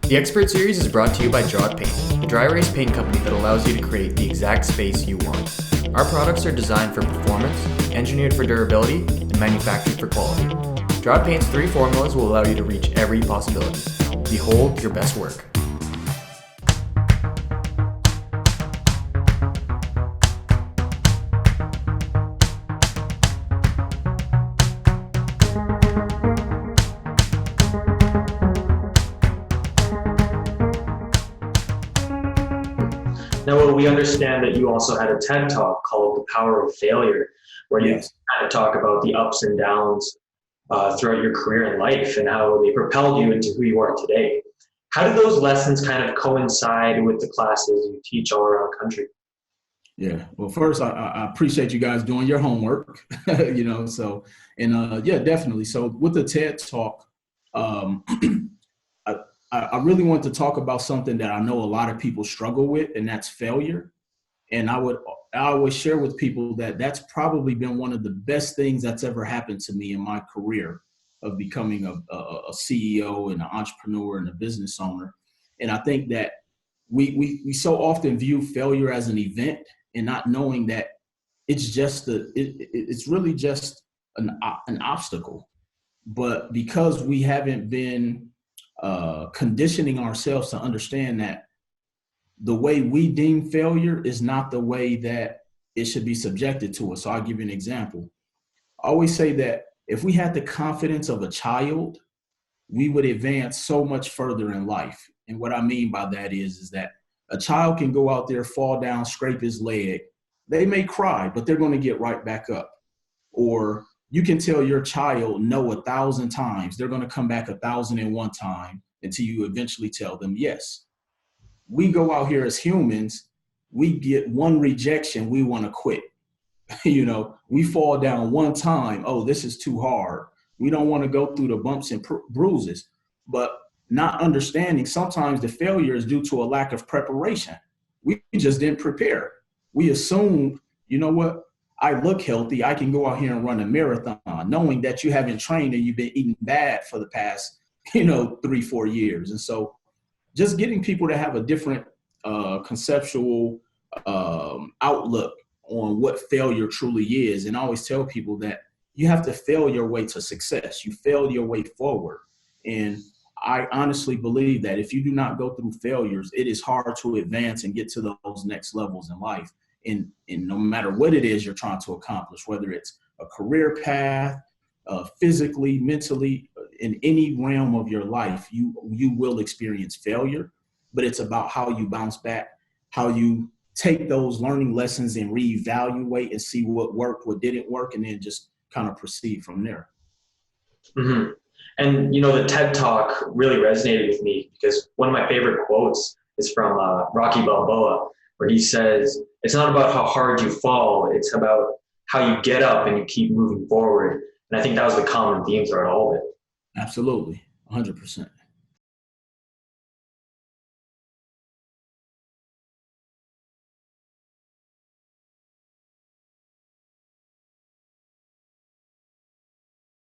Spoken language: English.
The Expert Series is brought to you by Draw It Paint, the dry erase paint company that allows you to create the exact space you want. Our products are designed for performance, engineered for durability, and manufactured for quality. Draw It Paint's 3 formulas will allow you to reach every possibility. Behold your best work. Now, well, we understand that you also had a TED Talk called The Power of Failure, where you Yes. kind of talk about the ups and downs throughout your career and life and how they propelled you into who you are today. How do those lessons kind of coincide with the classes you teach all around the country? Yeah. Well, first, I appreciate you guys doing your homework, yeah, definitely. So with the TED Talk, um, I really want to talk about something that I know a lot of people struggle with, and that's failure. And I always share with people that that's probably been one of the best things that's ever happened to me in my career of becoming a CEO and an entrepreneur and a business owner. And I think that we so often view failure as an event and not knowing that it's really just an obstacle. But because we haven't been conditioning ourselves to understand that the way we deem failure is not the way that it should be subjected to us. So I'll give you an example. I always say that if we had the confidence of a child, we would advance so much further in life. And what I mean by that is that a child can go out there, fall down, scrape his leg. They may cry, but they're going to get right back up. Or you can tell your child no 1,000 times. They're going to come back 1,001 time until you eventually tell them yes. We go out here as humans, we get one rejection, we want to quit. We fall down one time. Oh, this is too hard. We don't want to go through the bumps and bruises, but not understanding sometimes the failure is due to a lack of preparation. We just didn't prepare. We assumed, you know what? I look healthy. I can go out here and run a marathon, knowing that you haven't trained and you've been eating bad for the past, 3-4 years. And so just getting people to have a different conceptual outlook on what failure truly is. And I always tell people that you have to fail your way to success. You fail your way forward. And I honestly believe that if you do not go through failures, it is hard to advance and get to those next levels in life. And no matter what it is you're trying to accomplish, whether it's a career path, physically, mentally, in any realm of your life, you will experience failure, but it's about how you bounce back, how you take those learning lessons and reevaluate and see what worked, what didn't work, and then just kind of proceed from there. Mm-hmm. And, the TED Talk really resonated with me because one of my favorite quotes is from Rocky Balboa, where he says, it's not about how hard you fall, it's about how you get up and you keep moving forward. And I think that was the common theme throughout all of it. Absolutely, 100%.